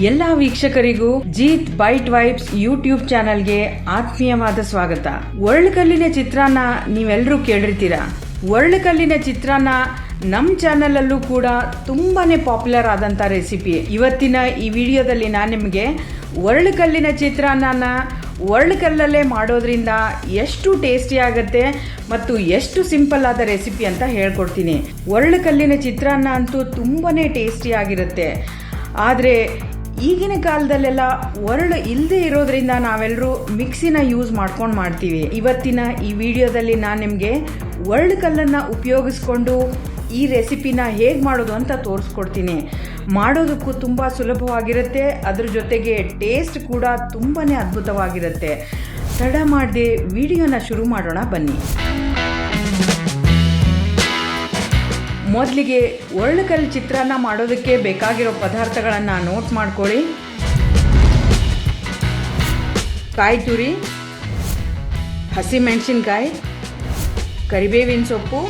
ಎಲ್ಲ ವೀಕ್ಷಕರಿಗೂ Jeet byte vibes YouTube ಚಾನೆಲ್ಗೆ ಆತ್ಮೀಯವಾದ ಸ್ವಾಗತ. ಒರಳುಕಲ್ಲಿನ ಚಿತ್ರಾನ್ನ ನೀವೆಲ್ಲರೂ ಕೇಳಿರ್ತೀರಾ. ಒರಳುಕಲ್ಲಿನ ಚಿತ್ರಾನ್ನ ನಮ್ಮ ಚಾನೆಲ್ ಅಲ್ಲೂ ಕೂಡ ತುಂಬಾನೇ ಪಾಪ್ಯುಲರ್ ಆದಂತ ರೆಸಿಪಿ. ಇವತ್ತಿನ ಈ ವಿಡಿಯೋದಲ್ಲಿ ನಾನು ನಿಮಗೆ ಒರಳುಕಲ್ಲಿನ ಚಿತ್ರಾನ್ನ ಒರಳುಕಲ್ಲಲ್ಲೇ ಮಾಡೋದ್ರಿಂದ ಎಷ್ಟು ಟೇಸ್ಟಿ ಆಗುತ್ತೆ ಮತ್ತು ಎಷ್ಟು ಸಿಂಪಲ್ ಆದ ರೆಸಿಪಿ ಅಂತ ಹೇಳ್ಕೊಡ್ತೀನಿ. ಒರಳುಕಲ್ಲಿನ ಚಿತ್ರಾನ್ನ ಅಂತೂ ತುಂಬಾನೇ ಟೇಸ್ಟಿ ಆಗಿರುತ್ತೆ. ಆದರೆ ಈಗಿನ ಕಾಲದಲ್ಲೆಲ್ಲ ಒರಳು ಇಲ್ಲದೆ ಇರೋದ್ರಿಂದ ನಾವೆಲ್ಲರೂ ಮಿಕ್ಸಿನ ಯೂಸ್ ಮಾಡ್ತೀವಿ. ಇವತ್ತಿನ ಈ ವಿಡಿಯೋದಲ್ಲಿ ನಾನು ನಿಮಗೆ ಒರಳು ಕಲ್ಲನ್ನು ಉಪಯೋಗಿಸ್ಕೊಂಡು ಈ ರೆಸಿಪಿನ ಹೇಗೆ ಮಾಡೋದು ಅಂತ ತೋರಿಸ್ಕೊಡ್ತೀನಿ. ಮಾಡೋದಕ್ಕೂ ತುಂಬ ಸುಲಭವಾಗಿರುತ್ತೆ, ಅದ್ರ ಜೊತೆಗೆ ಟೇಸ್ಟ್ ಕೂಡ ತುಂಬಾ ಅದ್ಭುತವಾಗಿರುತ್ತೆ. ತಡ ಮಾಡದೆ ವಿಡಿಯೋನ ಶುರು ಮಾಡೋಣ ಬನ್ನಿ. ಮೊದಲಿಗೆ ಒರಳುಕಲ್ಲು ಚಿತ್ರಾನ್ನ ಮಾಡೋದಕ್ಕೆ ಬೇಕಾಗಿರೋ ಪದಾರ್ಥಗಳನ್ನು ನೋಟ್ ಮಾಡ್ಕೊಳ್ಳಿ. ಕಾಯಿ ತುರಿ, ಹಸಿಮೆಣಸಿನ್ಕಾಯಿ, ಕರಿಬೇವಿನ ಸೊಪ್ಪು,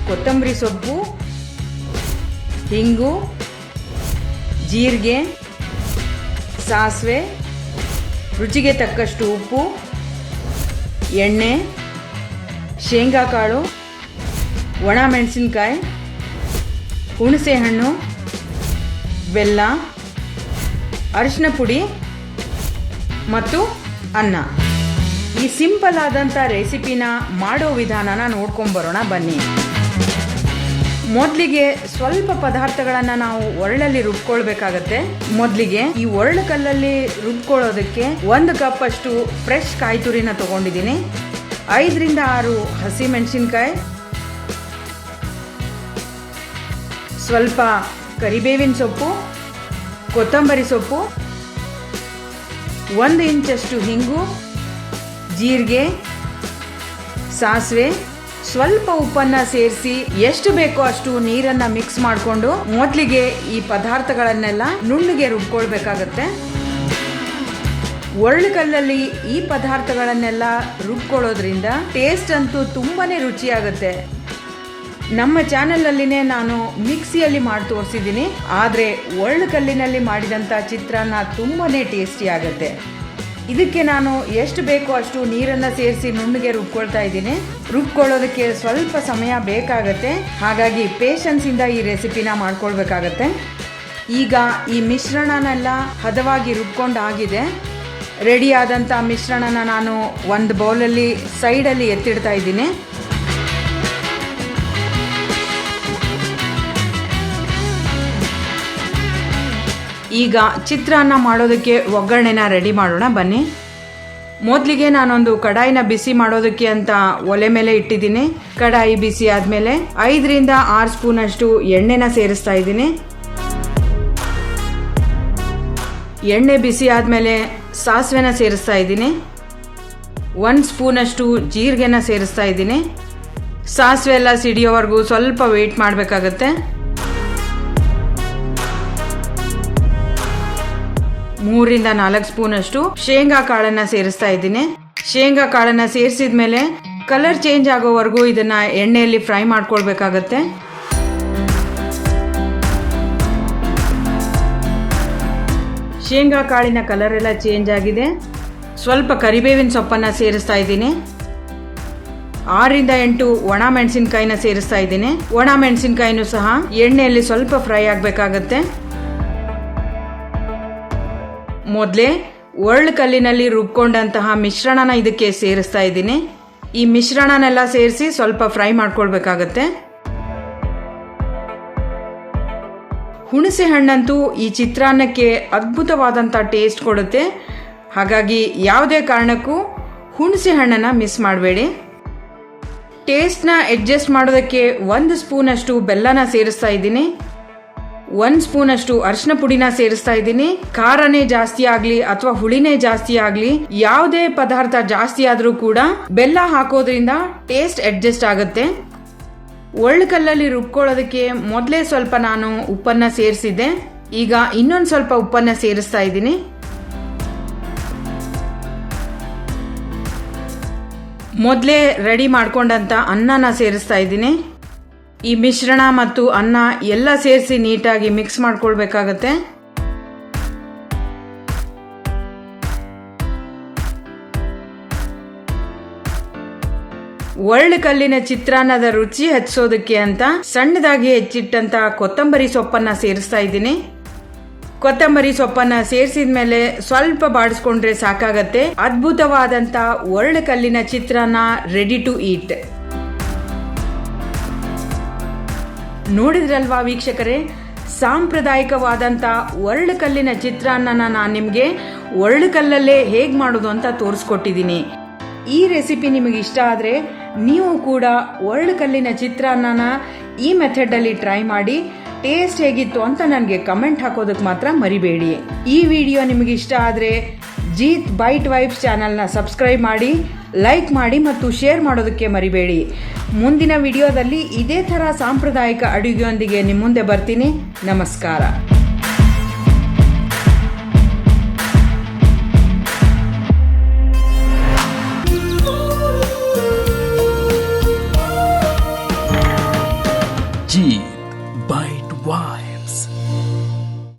ಕೊತ್ತಂಬರಿ ಸೊಪ್ಪು, ಹಿಂಗು, ಜೀರಿಗೆ, ಸಾಸಿವೆ, ರುಚಿಗೆ ತಕ್ಕಷ್ಟು ಉಪ್ಪು, ಎಣ್ಣೆ, ಶೇಂಗಾ ಕಾಳು, ಒಣ ಮೆಣಸಿನ್ಕಾಯಿ, ಹುಣಸೆ ಹಣ್ಣು, ಬೆಲ್ಲ, ಅರಿಶಿನ ಪುಡಿ ಮತ್ತು ಅನ್ನ. ಈ ಸಿಂಪಲ್ ಆದಂಥ ರೆಸಿಪಿನ ಮಾಡೋ ವಿಧಾನನ ನೋಡ್ಕೊಂಬರೋಣ ಬನ್ನಿ. ಮೊದಲಿಗೆ ಸ್ವಲ್ಪ ಪದಾರ್ಥಗಳನ್ನು ನಾವು ಒರಳಲ್ಲಿ ರುಬ್ಕೊಳ್ಬೇಕಾಗತ್ತೆ. ಮೊದಲಿಗೆ ಈ ಒರಳು ಕಲ್ಲಲ್ಲಿ ರುಬ್ಕೊಳ್ಳೋದಕ್ಕೆ 1 ಕಪ್ ಅಷ್ಟು ಫ್ರೆಶ್ ಕಾಯಿ ತುರಿನ ತಗೊಂಡಿದ್ದೀನಿ. 5 ರಿಂದ 6 ಹಸಿ ಮೆಣಸಿನ್ಕಾಯಿ, ಸ್ವಲ್ಪ ಕರಿಬೇವಿನ ಸೊಪ್ಪು, ಕೊತ್ತಂಬರಿ ಸೊಪ್ಪು, 1 ಇಂಚಷ್ಟು ಹಿಂಗು, ಜೀರಿಗೆ, ಸಾಸಿವೆ, ಸ್ವಲ್ಪ ಉಪ್ಪನ್ನು ಸೇರಿಸಿ ಎಷ್ಟು ಬೇಕೋ ಅಷ್ಟು ನೀರನ್ನು ಮಿಕ್ಸ್ ಮಾಡಿಕೊಂಡು ಮೊದಲಿಗೆ ಈ ಪದಾರ್ಥಗಳನ್ನೆಲ್ಲ ನುಣ್ಣಗೆ ರುಬ್ಕೊಳ್ಬೇಕಾಗತ್ತೆ. ಒರಳು ಕಲ್ಲಲ್ಲಿ ಈ ಪದಾರ್ಥಗಳನ್ನೆಲ್ಲ ರುಬ್ಕೊಳ್ಳೋದ್ರಿಂದ ಟೇಸ್ಟ್ ಅಂತೂ ತುಂಬಾನೇ ರುಚಿಯಾಗುತ್ತೆ. ನಮ್ಮ ಚಾನಲಲ್ಲಿನೇ ನಾನು ಮಿಕ್ಸಿಯಲ್ಲಿ ಮಾಡಿ ತೋರಿಸಿದ್ದೀನಿ, ಆದರೆ ಒರಳು ಕಲ್ಲಿನಲ್ಲಿ ಮಾಡಿದಂಥ ಚಿತ್ರಾನ್ನ ತುಂಬಾನೇ ಟೇಸ್ಟಿ ಆಗುತ್ತೆ. ಇದಕ್ಕೆ ನಾನು ಎಷ್ಟು ಬೇಕೋ ಅಷ್ಟು ನೀರನ್ನು ಸೇರಿಸಿ ನುಣ್ಣಗೆ ರುಬ್ಕೊಳ್ತಾ ಇದ್ದೀನಿ. ರುಬ್ಕೊಳ್ಳೋದಕ್ಕೆ ಸ್ವಲ್ಪ ಸಮಯ ಬೇಕಾಗತ್ತೆ, ಹಾಗಾಗಿ ಪೇಷನ್ಸಿಂದ ಈ ರೆಸಿಪಿನ ಮಾಡ್ಕೊಳ್ಬೇಕಾಗತ್ತೆ. ಈಗ ಈ ಮಿಶ್ರಣನೆಲ್ಲ ಹದವಾಗಿ ರುಬ್ಕೊಂಡಾಗಿದೆ. ರೆಡಿ ಆದಂಥ ಮಿಶ್ರಣನ ನಾನು ಒಂದು ಬೌಲಲ್ಲಿ ಸೈಡಲ್ಲಿ ಎತ್ತಿಡ್ತಾ ಇದ್ದೀನಿ. ಈಗ ಚಿತ್ರಾನ್ನ ಮಾಡೋದಕ್ಕೆ ಒಗ್ಗರಣೆನ ರೆಡಿ ಮಾಡೋಣ ಬನ್ನಿ. ಮೊದಲಿಗೆ ನಾನೊಂದು ಕಡಾಯಿನ ಬಿಸಿ ಮಾಡೋದಕ್ಕೆ ಅಂತ ಒಲೆ ಮೇಲೆ ಇಟ್ಟಿದ್ದೀನಿ. ಕಡಾಯಿ ಬಿಸಿ ಆದಮೇಲೆ 5 ರಿಂದ 6 ಸ್ಪೂನ್ ಅಷ್ಟು ಎಣ್ಣೆನ ಸೇರಿಸ್ತಾ ಇದ್ದೀನಿ. ಎಣ್ಣೆ ಬಿಸಿ ಆದಮೇಲೆ ಸಾಸಿವೆನ ಸೇರಿಸ್ತಾ ಇದ್ದೀನಿ. 1 ಸ್ಪೂನ್ ಅಷ್ಟು ಜೀರಿಗೆನ ಸೇರಿಸ್ತಾ ಇದ್ದೀನಿ. ಸಾಸಿವೆ ಎಲ್ಲ ಸಿಡಿಯೋವರೆಗೂ ಸ್ವಲ್ಪ ವೇಟ್ ಮಾಡಬೇಕಾಗತ್ತೆ. 3 ರಿಂದ 4 ಸ್ಪೂನ್ ಅಷ್ಟು ಶೇಂಗಾ ಕಾಳನ್ನ ಸೇರಿಸ್ತಾ ಇದ್ದೀನಿ. ಶೇಂಗಾ ಕಾಳನ್ನ ಸೇರಿಸಿದ ಮೇಲೆ ಕಲರ್ ಚೇಂಜ್ ಆಗೋವರೆಗೂ ಇದನ್ನ ಎಣ್ಣೆಯಲ್ಲಿ ಫ್ರೈ ಮಾಡ್ಕೊಳ್ಬೇಕಾಗತ್ತೆ. ಶೇಂಗಾ ಕಾಳಿನ ಕಲರ್ ಎಲ್ಲ ಚೇಂಜ್ ಆಗಿದೆ. ಸ್ವಲ್ಪ ಕರಿಬೇವಿನ ಸೊಪ್ಪನ್ನ ಸೇರಿಸ್ತಾ ಇದ್ದೀನಿ. 6 ರಿಂದ 8 ಒಣ ಮೆಣಸಿನ್ಕಾಯಿನ ಸೇರಿಸ್ತಾ ಇದ್ದೀನಿ. ಒಣ ಮೆಣಸಿನ್ಕಾಯಿನೂ ಸಹ ಎಣ್ಣೆಯಲ್ಲಿ ಸ್ವಲ್ಪ ಫ್ರೈ ಆಗಬೇಕಾಗತ್ತೆ. ಮೊದಲೇ ಒರಳು ಕಲ್ಲಿನಲ್ಲಿ ರುಬ್ಕೊಂಡಂತಹ ಮಿಶ್ರಣನ ಇದಕ್ಕೆ ಸೇರಿಸ್ತಾ ಇದ್ದೀನಿ. ಈ ಮಿಶ್ರಣನೆಲ್ಲ ಸೇರಿಸಿ ಸ್ವಲ್ಪ ಫ್ರೈ ಮಾಡ್ಕೊಳ್ಬೇಕಾಗತ್ತೆ. ಹುಣಸೆ ಹಣ್ಣಂತೂ ಈ ಚಿತ್ರಾನ್ನಕ್ಕೆ ಅದ್ಭುತವಾದಂಥ ಟೇಸ್ಟ್ ಕೊಡುತ್ತೆ, ಹಾಗಾಗಿ ಯಾವುದೇ ಕಾರಣಕ್ಕೂ ಹುಣಸೆ ಹಣ್ಣನ್ನು ಮಿಸ್ ಮಾಡಬೇಡಿ. ಟೇಸ್ಟ್ನ ಅಡ್ಜಸ್ಟ್ ಮಾಡೋದಕ್ಕೆ 1 ಸ್ಪೂನ್ ಅಷ್ಟು ಬೆಲ್ಲನ ಸೇರಿಸ್ತಾ ಇದ್ದೀನಿ. 1 ಸ್ಪೂನ್ ಅಷ್ಟು ಅರಿಶಿನ ಪುಡಿನ ಸೇರಿಸ್ತಾ ಇದ್ದೀನಿ. ಖಾರನೇ ಜಾಸ್ತಿ ಆಗ್ಲಿ ಅಥವಾ ಹುಳಿನೇ ಜಾಸ್ತಿ ಆಗ್ಲಿ, ಯಾವುದೇ ಪದಾರ್ಥ ಜಾಸ್ತಿ ಆದ್ರೂ ಕೂಡ ಬೆಲ್ಲ ಹಾಕೋದ್ರಿಂದ ಟೇಸ್ಟ್ ಅಡ್ಜಸ್ಟ್ ಆಗುತ್ತೆ. ಒರಳು ಕಲ್ಲಲ್ಲಿ ರುಬ್ಕೊಳ್ಳೋದಕ್ಕೆ ಮೊದಲೇ ಸ್ವಲ್ಪ ನಾನು ಉಪ್ಪನ್ನ ಸೇರಿಸಿದ್ದೆ. ಈಗ ಇನ್ನೊಂದು ಸ್ವಲ್ಪ ಉಪ್ಪನ್ನ ಸೇರಿಸ್ತಾ ಇದ್ದೀನಿ. ಮೊದಲೇ ರೆಡಿ ಮಾಡ್ಕೊಂಡಂತ ಅನ್ನನ ಸೇರಿಸ್ತಾ ಇದ್ದೀನಿ. ಈ ಮಿಶ್ರಣ ಮತ್ತು ಅನ್ನ ಎಲ್ಲ ಸೇರಿಸಿ ನೀಟಾಗಿ ಮಿಕ್ಸ್ ಮಾಡ್ಕೊಳ್ಬೇಕಾಗತ್ತೆ. ಒರಳು ಕಲ್ಲಿನ ಚಿತ್ರಾನ್ನದ ರುಚಿ ಹೆಚ್ಚೋದಕ್ಕೆ ಅಂತ ಸಣ್ಣದಾಗಿ ಹೆಚ್ಚಿಟ್ಟಂತ ಕೊತ್ತಂಬರಿ ಸೊಪ್ಪನ್ನ ಸೇರಿಸ್ತಾ ಇದ್ದೀನಿ. ಕೊತ್ತಂಬರಿ ಸೊಪ್ಪನ್ನ ಸೇರಿಸಿದ ಮೇಲೆ ಸ್ವಲ್ಪ ಬಾಡಿಸ್ಕೊಂಡ್ರೆ ಸಾಕಾಗತ್ತೆ. ಅದ್ಭುತವಾದಂತ ಒರಳು ಕಲ್ಲಿನ ಚಿತ್ರಾನ್ನ ರೆಡಿ ಟು ಈಟ್. ನೋಡಿದ್ರಲ್ವಾ ವೀಕ್ಷಕರೇ, ಸಾಂಪ್ರದಾಯಿಕವಾದಂತ ಒರಳು ಕಲ್ಲಿನ ಚಿತ್ರಾನ್ನನ ನಾನು ನಿಮಗೆ ಒರಳು ಕಲ್ಲಲ್ಲೇ ಹೇಗ್ ಮಾಡೋದು ಅಂತ ತೋರಿಸ್ಕೊಟ್ಟಿದ್ದೀನಿ. ಈ ರೆಸಿಪಿ ನಿಮಗೆ ಇಷ್ಟ ಆದ್ರೆ ನೀವು ಕೂಡ ಒರಳು ಕಲ್ಲಿನ ಚಿತ್ರಾನ್ನನ ಈ ಮೆಥಡ್ ಅಲ್ಲಿ ಟ್ರೈ ಮಾಡಿ ಟೇಸ್ಟ್ ಹೇಗಿತ್ತು ಅಂತ ನನಗೆ ಕಮೆಂಟ್ ಹಾಕೋದಕ್ಕೆ ಮಾತ್ರ ಮರಿಬೇಡಿ. ಈ ವಿಡಿಯೋ ನಿಮಗೆ ಇಷ್ಟ ಆದ್ರೆ ಜೀತ್ ಬೈಟ್ ವೈಬ್ಸ್ ಚಾನಲ್ನ ಸಬ್ಸ್ಕ್ರೈಬ್ ಮಾಡಿ, ಲೈಕ್ ಮಾಡಿ ಮತ್ತು ಶೇರ್ ಮಾಡೋದಕ್ಕೆ ಮರಿಬೇಡಿ. ಮುಂದಿನ ವಿಡಿಯೋದಲ್ಲಿ ಇದೇ ಥರ ಸಾಂಪ್ರದಾಯಿಕ ಅಡುಗೆಯೊಂದಿಗೆ ನಿಮ್ಮ ಮುಂದೆ ಬರ್ತೀನಿ. ನಮಸ್ಕಾರ.